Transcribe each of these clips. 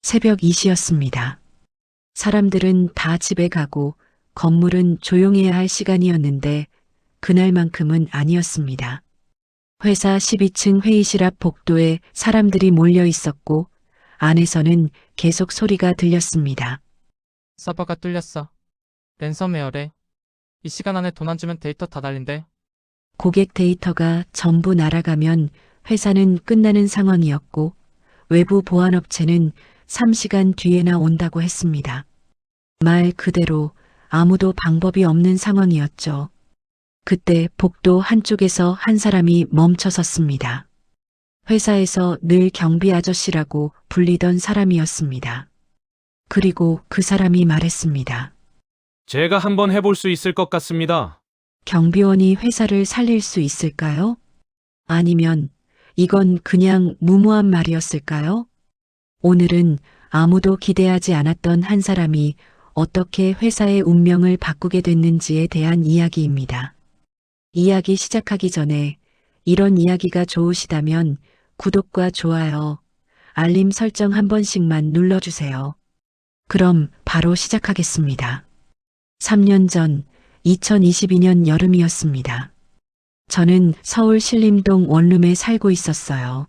새벽 2시였습니다. 사람들은 다 집에 가고 건물은 조용해야 할 시간이었는데 그날만큼은 아니었습니다. 회사 12층 회의실 앞 복도에 사람들이 몰려 있었고 안에서는 계속 소리가 들렸습니다. 서버가 뚫렸어. 랜섬웨어래. 이 시간 안에 돈 안 주면 데이터 다 날린대. 고객 데이터가 전부 날아가면 회사는 끝나는 상황이었고 외부 보안업체는 3시간 뒤에나 온다고 했습니다. 말 그대로 아무도 방법이 없는 상황이었죠. 그때 복도 한쪽에서 한 사람이 멈춰 섰습니다. 회사에서 늘 경비 아저씨라고 불리던 사람이었습니다. 그리고 그 사람이 말했습니다. 제가 한번 해볼 수 있을 것 같습니다. 경비원이 회사를 살릴 수 있을까요? 아니면 이건 그냥 무모한 말이었을까요? 오늘은 아무도 기대하지 않았던 한 사람이 어떻게 회사의 운명을 바꾸게 됐는지에 대한 이야기입니다. 이야기 시작하기 전에 이런 이야기가 좋으시다면 구독과 좋아요, 알림 설정 한 번씩만 눌러주세요. 그럼 바로 시작하겠습니다. 3년 전 2022년 여름이었습니다. 저는 서울 신림동 원룸에 살고 있었어요.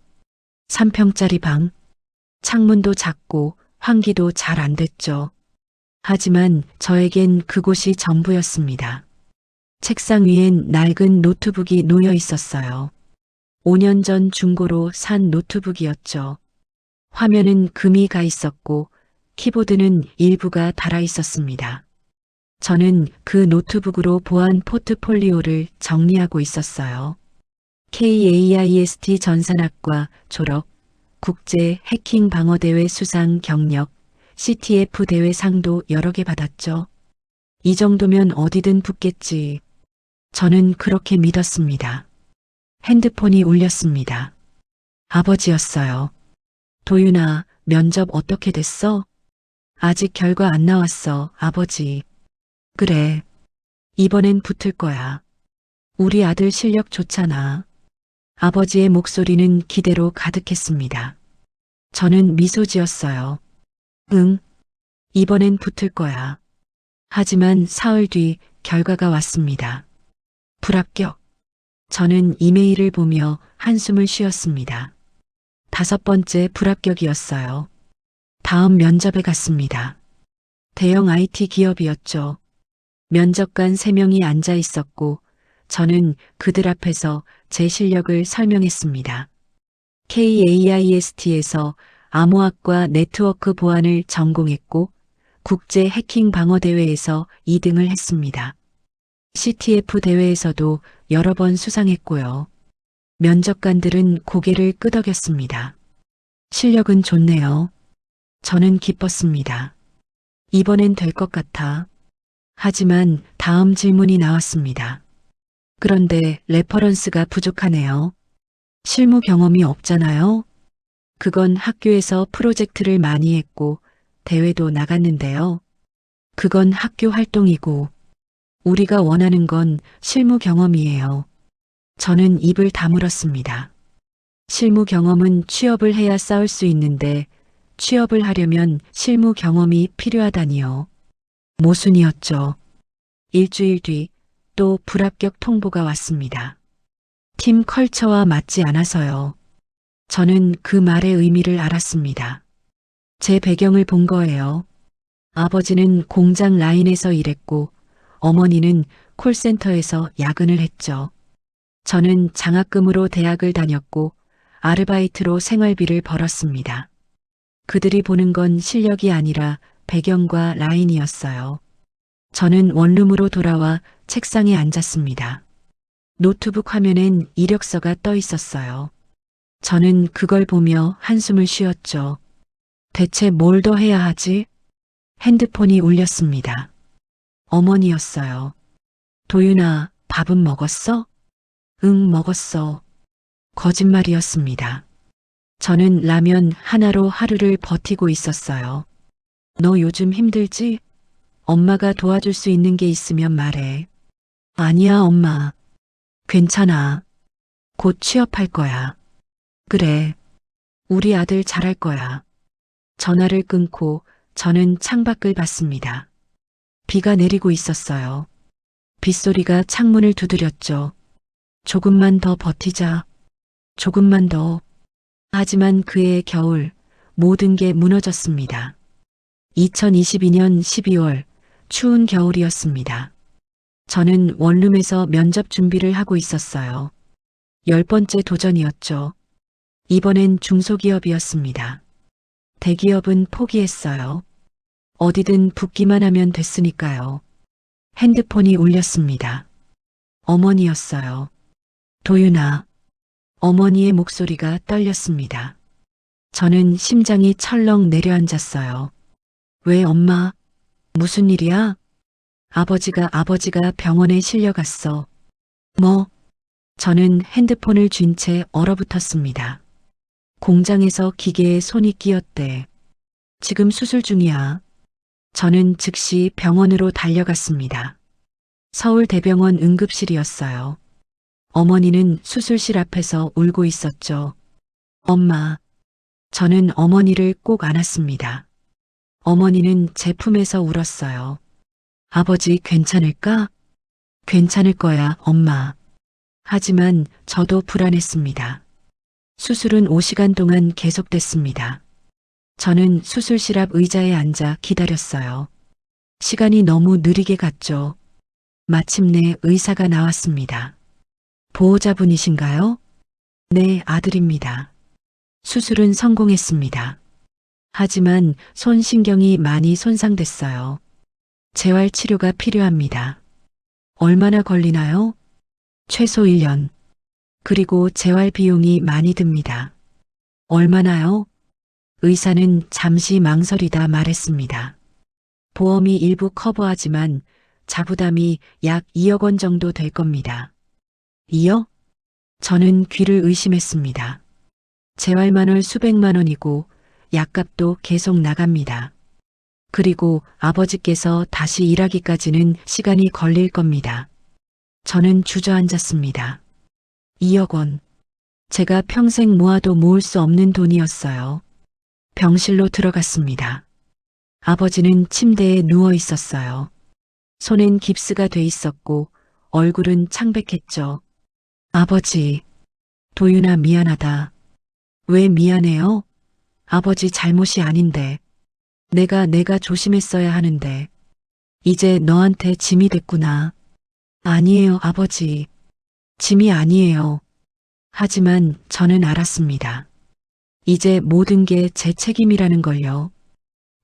3평짜리 방, 창문도 작고 환기도 잘 안 됐죠. 하지만 저에겐 그곳이 전부였습니다. 책상 위엔 낡은 노트북이 놓여 있었어요. 5년 전 중고로 산 노트북이었죠. 화면은 금이 가 있었고 키보드는 일부가 닳아 있었습니다. 저는 그 노트북으로 보안 포트폴리오를 정리하고 있었어요. KAIST 전산학과 졸업, 국제 해킹 방어대회 수상 경력, CTF 대회 상도 여러 개 받았죠. 이 정도면 어디든 붙겠지. 저는 그렇게 믿었습니다. 핸드폰이 울렸습니다. 아버지였어요. 도윤아, 면접 어떻게 됐어? 아직 결과 안 나왔어, 아버지. 그래. 이번엔 붙을 거야. 우리 아들 실력 좋잖아. 아버지의 목소리는 기대로 가득했습니다. 저는 미소 지었어요. 응. 이번엔 붙을 거야. 하지만 사흘 뒤 결과가 왔습니다. 불합격. 저는 이메일을 보며 한숨을 쉬었습니다. 5번째 불합격이었어요. 다음 면접에 갔습니다. 대형 IT 기업이었죠. 면접관 3명이 앉아 있었고 저는 그들 앞에서 제 실력을 설명했습니다. KAIST에서 암호학과 네트워크 보안을 전공했고 국제 해킹 방어 대회에서 2등을 했습니다. CTF 대회에서도 여러 번 수상했고요. 면접관들은 고개를 끄덕였습니다. 실력은 좋네요. 저는 기뻤습니다. 이번엔 될 것 같아. 하지만 다음 질문이 나왔습니다. 그런데 레퍼런스가 부족하네요. 실무 경험이 없잖아요. 그건 학교에서 프로젝트를 많이 했고 대회도 나갔는데요. 그건 학교 활동이고 우리가 원하는 건 실무 경험이에요. 저는 입을 다물었습니다. 실무 경험은 취업을 해야 쌓을 수 있는데 취업을 하려면 실무 경험이 필요하다니요. 모순이었죠. 일주일 뒤 또 불합격 통보가 왔습니다. 팀 컬처와 맞지 않아서요. 저는 그 말의 의미를 알았습니다. 제 배경을 본 거예요. 아버지는 공장 라인에서 일했고 어머니는 콜센터에서 야근을 했죠. 저는 장학금으로 대학을 다녔고 아르바이트로 생활비를 벌었습니다. 그들이 보는 건 실력이 아니라 배경과 라인이었어요. 저는 원룸으로 돌아와 책상에 앉았습니다. 노트북 화면엔 이력서가 떠 있었어요. 저는 그걸 보며 한숨을 쉬었죠. 대체 뭘 더 해야 하지? 핸드폰이 울렸습니다. 어머니였어요. 도윤아, 밥은 먹었어? 응, 먹었어. 거짓말이었습니다. 저는 라면 하나로 하루를 버티고 있었어요. 너 요즘 힘들지? 엄마가 도와줄 수 있는 게 있으면 말해. 아니야, 엄마. 괜찮아. 곧 취업할 거야. 그래. 우리 아들 잘할 거야. 전화를 끊고 저는 창밖을 봤습니다. 비가 내리고 있었어요. 빗소리가 창문을 두드렸죠. 조금만 더 버티자. 조금만 더. 하지만 그해 겨울 모든 게 무너졌습니다. 2022년 12월 추운 겨울이었습니다. 저는 원룸에서 면접 준비를 하고 있었어요. 10번째 도전이었죠. 이번엔 중소기업이었습니다. 대기업은 포기했어요. 어디든 붙기만 하면 됐으니까요. 핸드폰이 울렸습니다. 어머니였어요. 도윤아. 어머니의 목소리가 떨렸습니다. 저는 심장이 철렁 내려앉았어요. 왜 엄마? 무슨 일이야? 아버지가 병원에 실려갔어. 뭐? 저는 핸드폰을 쥔 채 얼어붙었습니다. 공장에서 기계에 손이 끼었대. 지금 수술 중이야. 저는 즉시 병원으로 달려갔습니다. 서울대병원 응급실이었어요. 어머니는 수술실 앞에서 울고 있었죠. 엄마. 저는 어머니를 꼭 안았습니다. 어머니는 제 품에서 울었어요. 아버지 괜찮을까? 괜찮을 거야, 엄마. 하지만 저도 불안했습니다. 수술은 5시간 동안 계속됐습니다. 저는 수술실 앞 의자에 앉아 기다렸어요. 시간이 너무 느리게 갔죠. 마침내 의사가 나왔습니다. 보호자분이신가요? 네, 아들입니다. 수술은 성공했습니다. 하지만 손신경이 많이 손상됐어요. 재활 치료가 필요합니다. 얼마나 걸리나요? 최소 1년. 그리고 재활 비용이 많이 듭니다. 얼마나요? 의사는 잠시 망설이다 말했습니다. 보험이 일부 커버하지만 자부담이 약 2억 원 정도 될 겁니다. 2억? 저는 귀를 의심했습니다. 재활만월 수백만 원이고 약값도 계속 나갑니다. 그리고 아버지께서 다시 일하기까지는 시간이 걸릴 겁니다. 저는 주저앉았습니다. 2억 원. 제가 평생 모아도 모을 수 없는 돈이었어요. 병실로 들어갔습니다. 아버지는 침대에 누워 있었어요. 손엔 깁스가 돼 있었고 얼굴은 창백했죠. 아버지, 도윤아 미안하다. 왜 미안해요? 아버지 잘못이 아닌데. 내가 조심했어야 하는데. 이제 너한테 짐이 됐구나. 아니에요, 아버지. 짐이 아니에요. 하지만 저는 알았습니다. 이제 모든 게 제 책임이라는 걸요.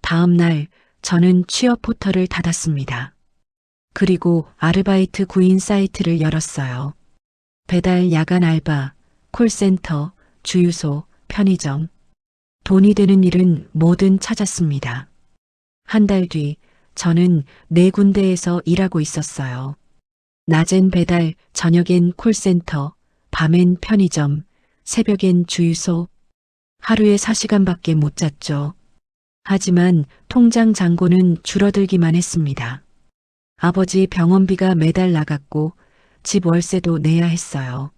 다음 날 저는 취업 포털을 닫았습니다. 그리고 아르바이트 구인 사이트를 열었어요. 배달 야간 알바, 콜센터, 주유소, 편의점. 돈이 되는 일은 뭐든 찾았습니다. 한 달 뒤 저는 4군데에서 일하고 있었어요. 낮엔 배달, 저녁엔 콜센터, 밤엔 편의점, 새벽엔 주유소. 하루에 4시간밖에 못 잤죠. 하지만 통장 잔고는 줄어들기만 했습니다. 아버지 병원비가 매달 나갔고 집 월세도 내야 했어요.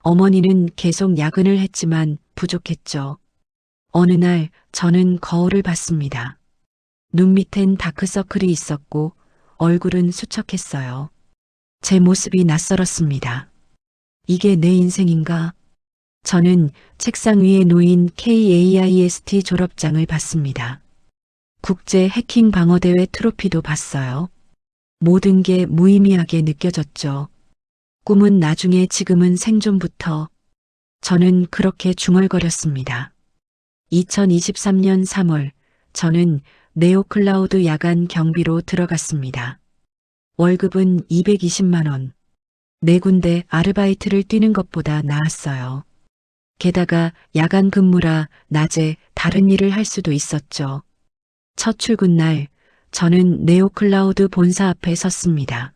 어머니는 계속 야근을 했지만 부족했죠. 어느 날 저는 거울을 봤습니다. 눈 밑엔 다크서클이 있었고 얼굴은 수척했어요. 제 모습이 낯설었습니다. 이게 내 인생인가? 저는 책상 위에 놓인 KAIST 졸업장을 봤습니다. 국제 해킹 방어대회 트로피도 봤어요. 모든 게 무의미하게 느껴졌죠. 꿈은 나중에 지금은 생존부터. 저는 그렇게 중얼거렸습니다. 2023년 3월 저는 네오클라우드 야간 경비로 들어갔습니다. 월급은 220만 원. 4군데 아르바이트를 뛰는 것보다 나았어요. 게다가 야간 근무라 낮에 다른 일을 할 수도 있었죠. 첫 출근 날 저는 네오클라우드 본사 앞에 섰습니다.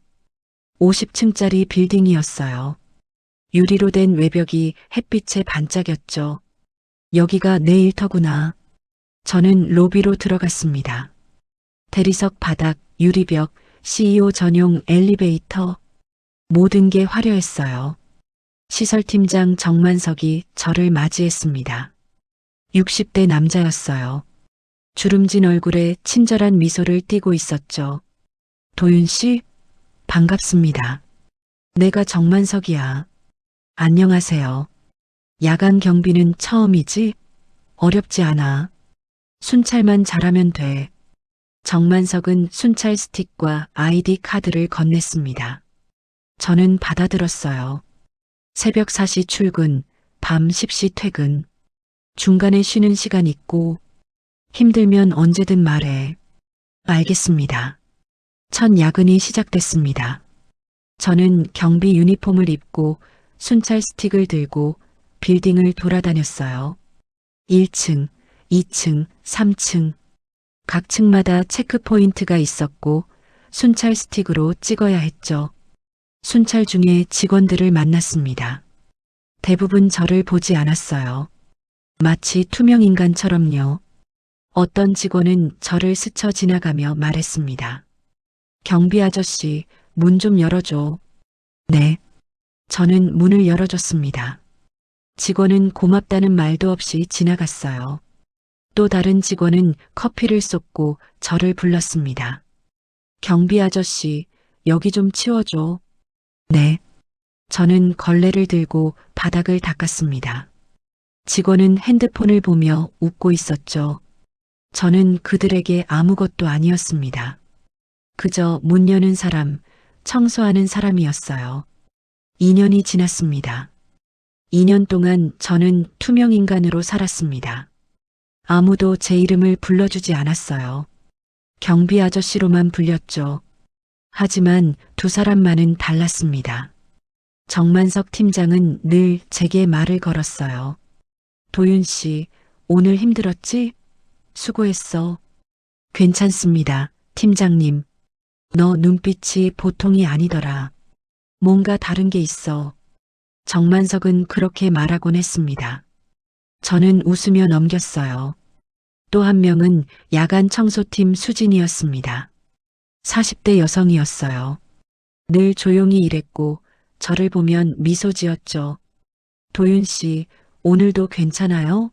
50층짜리 빌딩이었어요. 유리로 된 외벽이 햇빛에 반짝였죠. 여기가 내 일터구나. 저는 로비로 들어갔습니다. 대리석 바닥, 유리벽, CEO 전용 엘리베이터. 모든 게 화려했어요. 시설팀장 정만석이 저를 맞이했습니다. 60대 남자였어요. 주름진 얼굴에 친절한 미소를 띠고 있었죠. 도윤 씨, 반갑습니다. 내가 정만석이야. 안녕하세요. 야간 경비는 처음이지? 어렵지 않아. 순찰만 잘하면 돼. 정만석은 순찰 스틱과 아이디 카드를 건넸습니다. 저는 받아들었어요. 새벽 4시 출근, 밤 10시 퇴근. 중간에 쉬는 시간 있고, 힘들면 언제든 말해. 알겠습니다. 첫 야근이 시작됐습니다. 저는 경비 유니폼을 입고 순찰 스틱을 들고 빌딩을 돌아다녔어요. 1층, 2층, 3층. 각 층마다 체크포인트가 있었고 순찰 스틱으로 찍어야 했죠. 순찰 중에 직원들을 만났습니다. 대부분 저를 보지 않았어요. 마치 투명인간처럼요. 어떤 직원은 저를 스쳐 지나가며 말했습니다. 경비 아저씨, 문 좀 열어줘. 네. 저는 문을 열어줬습니다. 직원은 고맙다는 말도 없이 지나갔어요. 또 다른 직원은 커피를 쏟고 저를 불렀습니다. 경비 아저씨, 여기 좀 치워줘. 네. 저는 걸레를 들고 바닥을 닦았습니다. 직원은 핸드폰을 보며 웃고 있었죠. 저는 그들에게 아무것도 아니었습니다. 그저 문 여는 사람, 청소하는 사람이었어요. 2년이 지났습니다. 2년 동안 저는 투명인간으로 살았습니다. 아무도 제 이름을 불러주지 않았어요. 경비 아저씨로만 불렸죠. 하지만 두 사람만은 달랐습니다. 정만석 팀장은 늘 제게 말을 걸었어요. 도윤 씨, 오늘 힘들었지? 수고했어. 괜찮습니다, 팀장님. 너 눈빛이 보통이 아니더라. 뭔가 다른 게 있어. 정만석은 그렇게 말하곤 했습니다. 저는 웃으며 넘겼어요. 또 한 명은 야간 청소팀 수진이었습니다. 40대 여성이었어요. 늘 조용히 일했고 저를 보면 미소 지었죠. 도윤 씨, 오늘도 괜찮아요?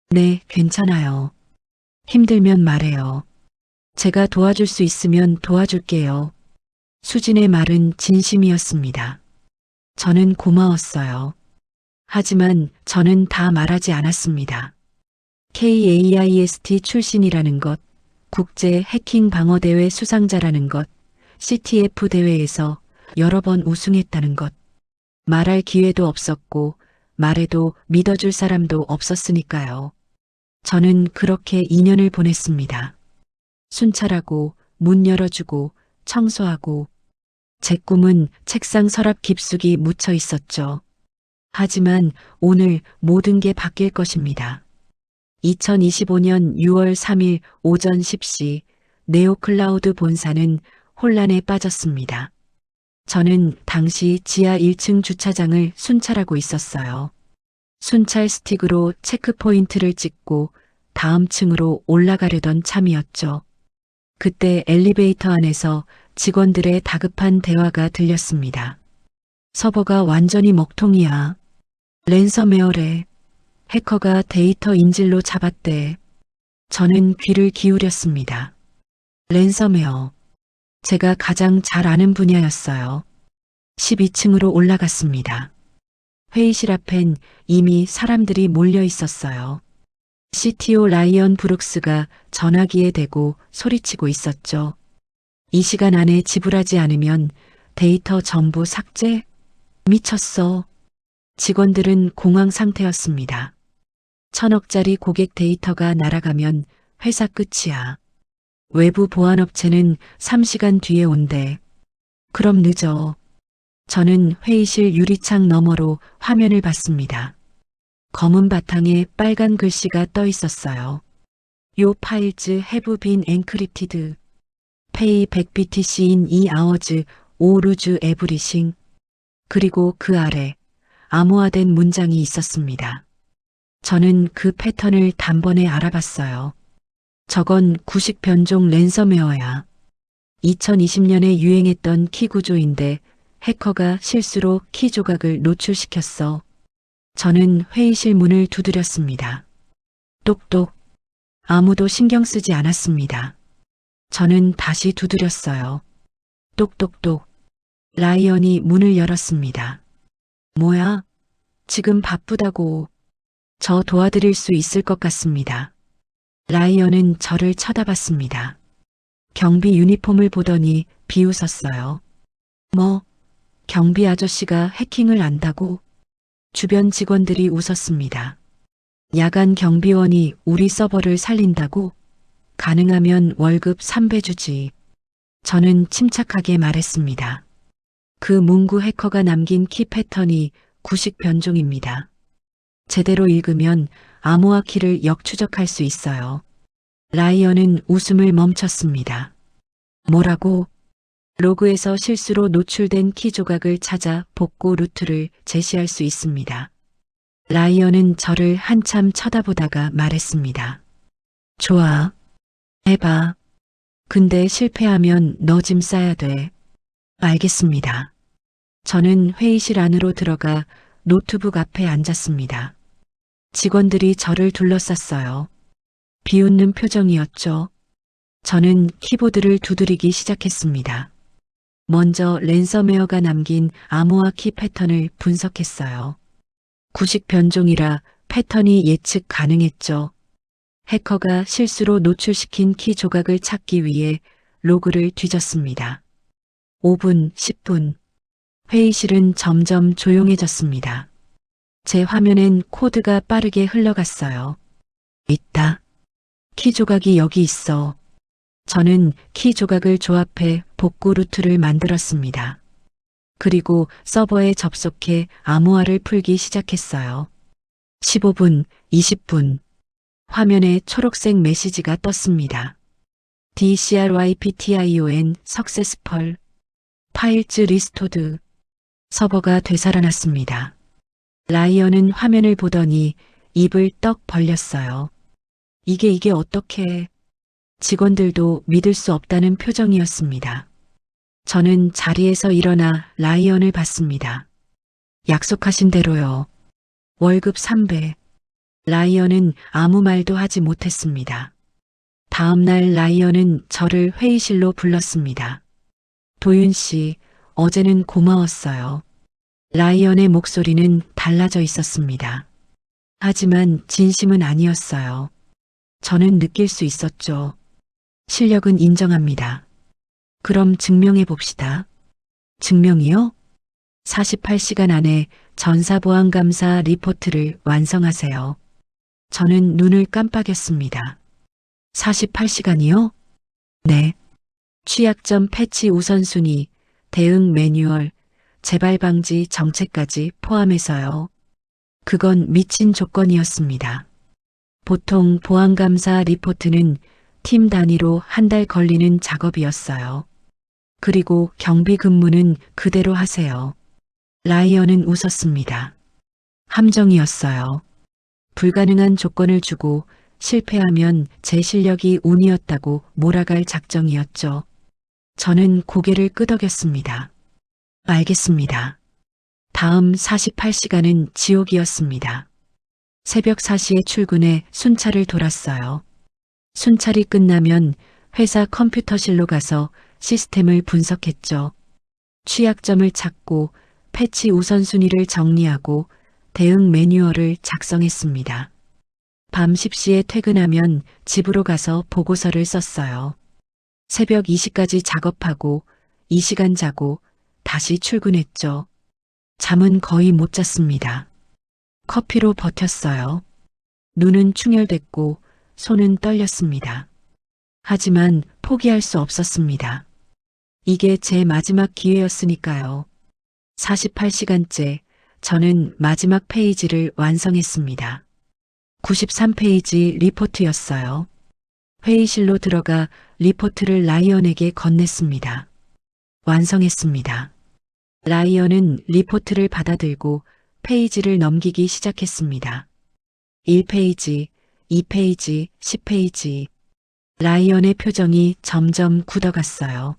네, 괜찮아요. 힘들면 말해요. 제가 도와줄 수 있으면 도와줄게요. 수진의 말은 진심이었습니다. 저는 고마웠어요. 하지만 저는 다 말하지 않았습니다. KAIST 출신이라는 것, 국제 해킹 방어 대회 수상자라는 것, CTF 대회에서 여러 번 우승했다는 것. 말할 기회도 없었고 말해도 믿어줄 사람도 없었으니까요. 저는 그렇게 2년을 보냈습니다. 순찰하고 문 열어주고 청소하고 제 꿈은 책상 서랍 깊숙이 묻혀 있었죠. 하지만 오늘 모든 게 바뀔 것입니다. 2025년 6월 3일 오전 10시 네오클라우드 본사는 혼란에 빠졌습니다. 저는 당시 지하 1층 주차장을 순찰하고 있었어요. 순찰 스틱으로 체크포인트를 찍고 다음 층으로 올라가려던 참이었죠. 그때 엘리베이터 안에서 직원들의 다급한 대화가 들렸습니다. 서버가 완전히 먹통이야. 랜섬웨어래. 해커가 데이터 인질로 잡았대. 저는 귀를 기울였습니다. 랜섬웨어. 제가 가장 잘 아는 분야였어요. 12층으로 올라갔습니다. 회의실 앞엔 이미 사람들이 몰려 있었어요. CTO 라이언 브룩스가 전화기에 대고 소리치고 있었죠. 이 시간 안에 지불하지 않으면 데이터 전부 삭제? 미쳤어. 직원들은 공황 상태였습니다. 1,000억짜리 고객 데이터가 날아가면 회사 끝이야. 외부 보안업체는 3시간 뒤에 온대. 그럼 늦어. 저는 회의실 유리창 너머로 화면을 봤습니다. 검은 바탕에 빨간 글씨가 떠 있었어요. 요 파일즈 have been encrypted. pay 100BTC in 2 hours, 오루즈 에브리싱. 그리고 그 아래 암호화된 문장이 있었습니다. 저는 그 패턴을 단번에 알아봤어요. 저건 구식 변종 랜섬웨어야. 2020년에 유행했던 키 구조인데 해커가 실수로 키 조각을 노출시켰어. 저는 회의실 문을 두드렸습니다. 똑똑. 아무도 신경 쓰지 않았습니다. 저는 다시 두드렸어요. 똑똑똑. 라이언이 문을 열었습니다. 뭐야? 지금 바쁘다고. 저 도와드릴 수 있을 것 같습니다. 라이언은 저를 쳐다봤습니다. 경비 유니폼을 보더니 비웃었어요. 뭐, 경비 아저씨가 해킹을 안다고? 주변 직원들이 웃었습니다. 야간 경비원이 우리 서버를 살린다고? 가능하면 월급 3배 주지. 저는 침착하게 말했습니다. 그 문구 해커가 남긴 키 패턴이 구식 변종입니다. 제대로 읽으면 암호화 키를 역추적할 수 있어요. 라이언은 웃음을 멈췄습니다. 뭐라고? 로그에서 실수로 노출된 키 조각을 찾아 복구 루트를 제시할 수 있습니다. 라이언은 저를 한참 쳐다보다가 말했습니다. 좋아. 해봐. 근데 실패하면 너 짐 싸야 돼. 알겠습니다. 저는 회의실 안으로 들어가 노트북 앞에 앉았습니다. 직원들이 저를 둘러쌌어요. 비웃는 표정이었죠. 저는 키보드를 두드리기 시작했습니다. 먼저 랜섬웨어가 남긴 암호화 키 패턴을 분석했어요. 구식 변종이라 패턴이 예측 가능했죠. 해커가 실수로 노출시킨 키 조각을 찾기 위해 로그를 뒤졌습니다. 5분, 10분. 회의실은 점점 조용해졌습니다. 제 화면엔 코드가 빠르게 흘러갔어요. 있다. 키 조각이 여기 있어. 저는 키 조각을 조합해 복구 루트를 만들었습니다. 그리고 서버에 접속해 암호화를 풀기 시작했어요. 15분, 20분. 화면에 초록색 메시지가 떴습니다. DCRYPTION Successful. 파일즈 리스토드. 서버가 되살아났습니다. 라이언은 화면을 보더니 입을 떡 벌렸어요. 이게 어떻게... 직원들도 믿을 수 없다는 표정이었습니다. 저는 자리에서 일어나 라이언을 봤습니다. 약속하신 대로요. 월급 3배. 라이언은 아무 말도 하지 못했습니다. 다음 날 라이언은 저를 회의실로 불렀습니다. 도윤 씨, 어제는 고마웠어요. 라이언의 목소리는 달라져 있었습니다. 하지만 진심은 아니었어요. 저는 느낄 수 있었죠. 실력은 인정합니다. 그럼 증명해 봅시다. 증명이요? 48시간 안에 전사보안감사 리포트를 완성하세요. 저는 눈을 깜빡였습니다. 48시간이요? 네. 취약점 패치 우선순위, 대응 매뉴얼, 재발 방지 정책까지 포함해서요. 그건 미친 조건이었습니다. 보통 보안감사 리포트는 팀 단위로 한 달 걸리는 작업이었어요. 그리고 경비 근무는 그대로 하세요. 라이언은 웃었습니다. 함정이었어요. 불가능한 조건을 주고 실패하면 제 실력이 운이었다고 몰아갈 작정이었죠. 저는 고개를 끄덕였습니다. 알겠습니다. 다음 48시간은 지옥이었습니다. 새벽 4시에 출근해 순찰을 돌았어요. 순찰이 끝나면 회사 컴퓨터실로 가서 시스템을 분석했죠. 취약점을 찾고 패치 우선순위를 정리하고 대응 매뉴얼을 작성했습니다. 밤 10시에 퇴근하면 집으로 가서 보고서를 썼어요. 새벽 2시까지 작업하고 2시간 자고 다시 출근했죠. 잠은 거의 못 잤습니다. 커피로 버텼어요. 눈은 충혈됐고 손은 떨렸습니다. 하지만 포기할 수 없었습니다. 이게 제 마지막 기회였으니까요. 48시간째 저는 마지막 페이지를 완성했습니다. 93페이지 리포트였어요. 회의실로 들어가 리포트를 라이언에게 건넸습니다. 완성했습니다. 라이언은 리포트를 받아들고 페이지를 넘기기 시작했습니다. 1페이지, 2페이지, 10페이지. 라이언의 표정이 점점 굳어갔어요.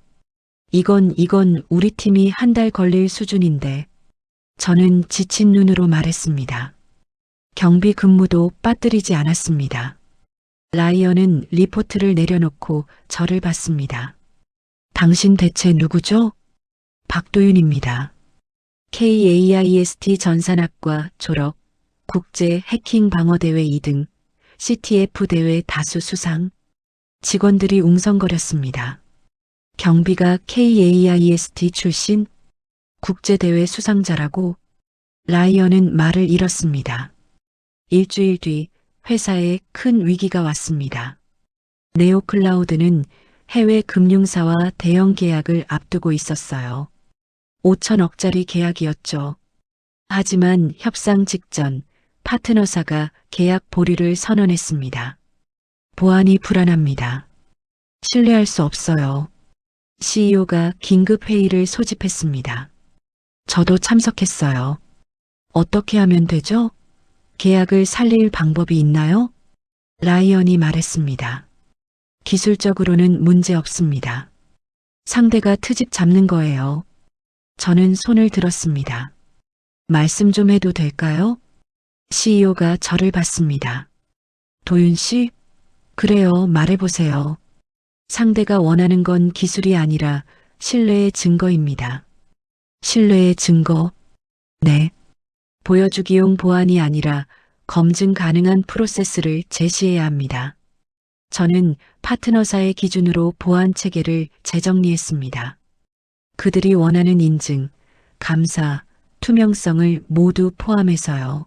이건 우리 팀이 한 달 걸릴 수준인데. 저는 지친 눈으로 말했습니다. 경비 근무도 빠뜨리지 않았습니다. 라이언은 리포트를 내려놓고 저를 봤습니다. 당신 대체 누구죠? 박도윤입니다. KAIST 전산학과 졸업, 국제 해킹 방어대회 2등, CTF 대회 다수 수상. 직원들이 웅성거렸습니다. 경비가 KAIST 출신, 국제대회 수상자라고. 라이언은 말을 잃었습니다. 일주일 뒤 회사에 큰 위기가 왔습니다. 네오클라우드는 해외 금융사와 대형 계약을 앞두고 있었어요. 5천억짜리 계약이었죠. 하지만 협상 직전 파트너사가 계약 보류를 선언했습니다. 보안이 불안합니다. 신뢰할 수 없어요. CEO가 긴급 회의를 소집했습니다. 저도 참석했어요. 어떻게 하면 되죠? 계약을 살릴 방법이 있나요? 라이언이 말했습니다. 기술적으로는 문제 없습니다. 상대가 트집 잡는 거예요. 저는 손을 들었습니다. 말씀 좀 해도 될까요? CEO가 저를 봤습니다. 도윤 씨? 그래요, 말해보세요. 상대가 원하는 건 기술이 아니라 신뢰의 증거입니다. 신뢰의 증거? 네. 보여주기용 보안이 아니라 검증 가능한 프로세스를 제시해야 합니다. 저는 파트너사의 기준으로 보안 체계를 재정리했습니다. 그들이 원하는 인증, 감사, 투명성을 모두 포함해서요.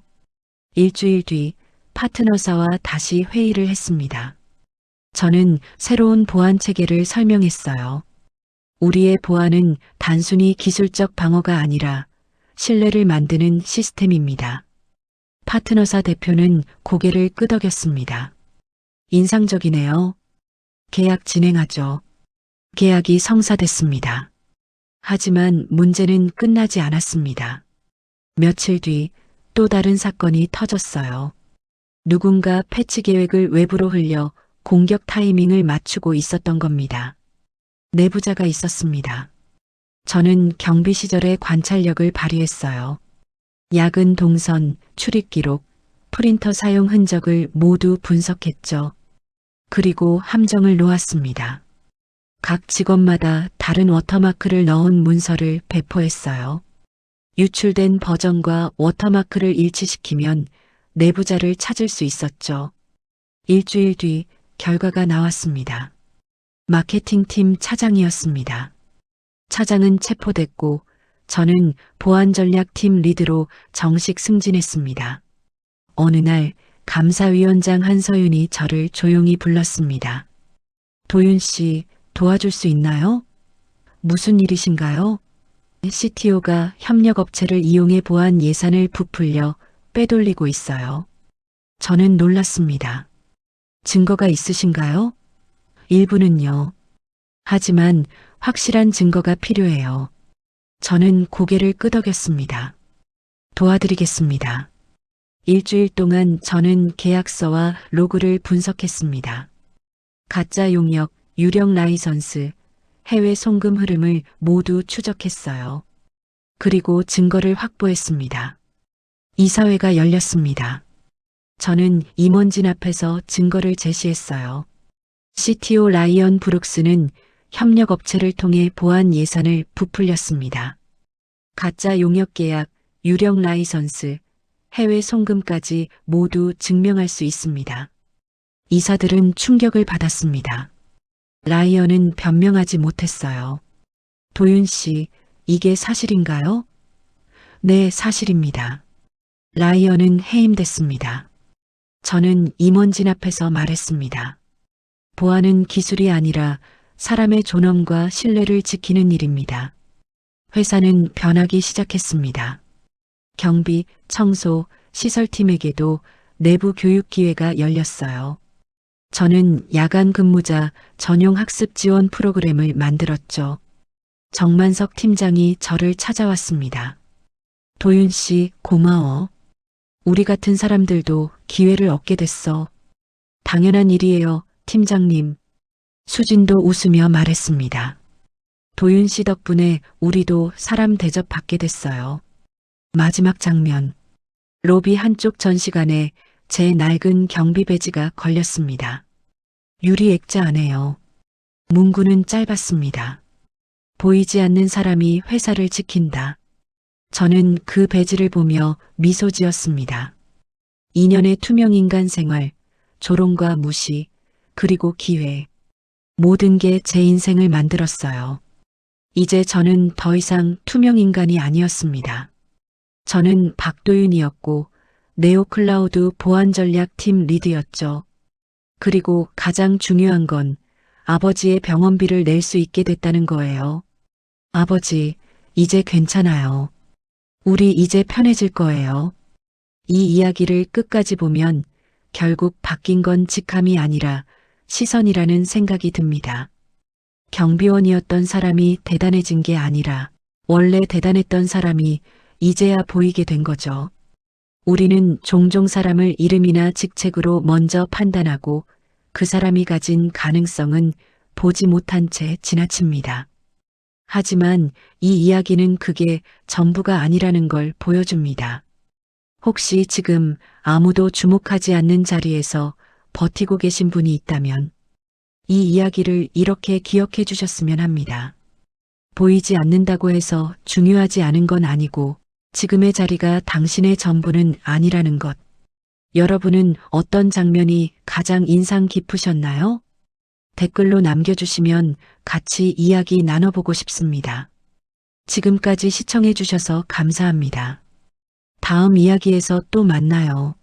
일주일 뒤 파트너사와 다시 회의를 했습니다. 저는 새로운 보안 체계를 설명했어요. 우리의 보안은 단순히 기술적 방어가 아니라 신뢰를 만드는 시스템입니다. 파트너사 대표는 고개를 끄덕였습니다. 인상적이네요. 계약 진행하죠. 계약이 성사됐습니다. 하지만 문제는 끝나지 않았습니다. 며칠 뒤 또 다른 사건이 터졌어요. 누군가 패치 계획을 외부로 흘려 공격 타이밍을 맞추고 있었던 겁니다. 내부자가 있었습니다. 저는 경비 시절의 관찰력을 발휘했어요. 야근 동선, 출입 기록, 프린터 사용 흔적을 모두 분석했죠. 그리고 함정을 놓았습니다. 각 직원마다 다른 워터마크를 넣은 문서를 배포했어요. 유출된 버전과 워터마크를 일치시키면 내부자를 찾을 수 있었죠. 일주일 뒤 결과가 나왔습니다. 마케팅팀 차장이었습니다. 차장은 체포됐고 저는 보안전략팀 리드로 정식 승진했습니다. 어느 날 감사위원장 한서윤이 저를 조용히 불렀습니다. 도윤 씨, 도와줄 수 있나요? 무슨 일이신가요? CTO가 협력업체를 이용해 보안 예산을 부풀려 빼돌리고 있어요. 저는 놀랐습니다. 증거가 있으신가요? 일부는요. 하지만 확실한 증거가 필요해요. 저는 고개를 끄덕였습니다. 도와드리겠습니다. 일주일 동안 저는 계약서와 로그를 분석했습니다. 가짜 용역, 유령 라이선스, 해외 송금 흐름을 모두 추적했어요. 그리고 증거를 확보했습니다. 이사회가 열렸습니다. 저는 임원진 앞에서 증거를 제시했어요. CTO 라이언 브룩스는 협력업체를 통해 보안 예산을 부풀렸습니다. 가짜 용역 계약, 유령 라이선스, 해외 송금까지 모두 증명할 수 있습니다. 이사들은 충격을 받았습니다. 라이언은 변명하지 못했어요. 도윤 씨, 이게 사실인가요? 네, 사실입니다. 라이언은 해임됐습니다. 저는 임원진 앞에서 말했습니다. 보안은 기술이 아니라 사람의 존엄과 신뢰를 지키는 일입니다. 회사는 변하기 시작했습니다. 경비, 청소, 시설팀에게도 내부 교육 기회가 열렸어요. 저는 야간 근무자 전용 학습 지원 프로그램을 만들었죠. 정만석 팀장이 저를 찾아왔습니다. 도윤 씨, 고마워. 우리 같은 사람들도 기회를 얻게 됐어. 당연한 일이에요, 팀장님. 수진도 웃으며 말했습니다. 도윤 씨 덕분에 우리도 사람 대접받게 됐어요. 마지막 장면. 로비 한쪽 전시관에 제 낡은 경비 배지가 걸렸습니다. 유리 액자 안에요. 문구는 짧았습니다. 보이지 않는 사람이 회사를 지킨다. 저는 그 배지를 보며 미소 지었습니다. 2년의 투명인간 생활, 조롱과 무시, 그리고 기회. 모든 게 제 인생을 만들었어요. 이제 저는 더 이상 투명인간이 아니었습니다. 저는 박도윤이었고 네오클라우드 보안전략팀 리드였죠. 그리고 가장 중요한 건 아버지의 병원비를 낼 수 있게 됐다는 거예요. 아버지, 이제 괜찮아요. 우리 이제 편해질 거예요. 이 이야기를 끝까지 보면 결국 바뀐 건 직함이 아니라 시선이라는 생각이 듭니다. 경비원이었던 사람이 대단해진 게 아니라 원래 대단했던 사람이 이제야 보이게 된 거죠. 우리는 종종 사람을 이름이나 직책으로 먼저 판단하고 그 사람이 가진 가능성은 보지 못한 채 지나칩니다. 하지만 이 이야기는 그게 전부가 아니라는 걸 보여줍니다. 혹시 지금 아무도 주목하지 않는 자리에서 버티고 계신 분이 있다면 이 이야기를 이렇게 기억해 주셨으면 합니다. 보이지 않는다고 해서 중요하지 않은 건 아니고 지금의 자리가 당신의 전부는 아니라는 것. 여러분은 어떤 장면이 가장 인상 깊으셨나요? 댓글로 남겨주시면 같이 이야기 나눠보고 싶습니다. 지금까지 시청해 주셔서 감사합니다. 다음 이야기에서 또 만나요.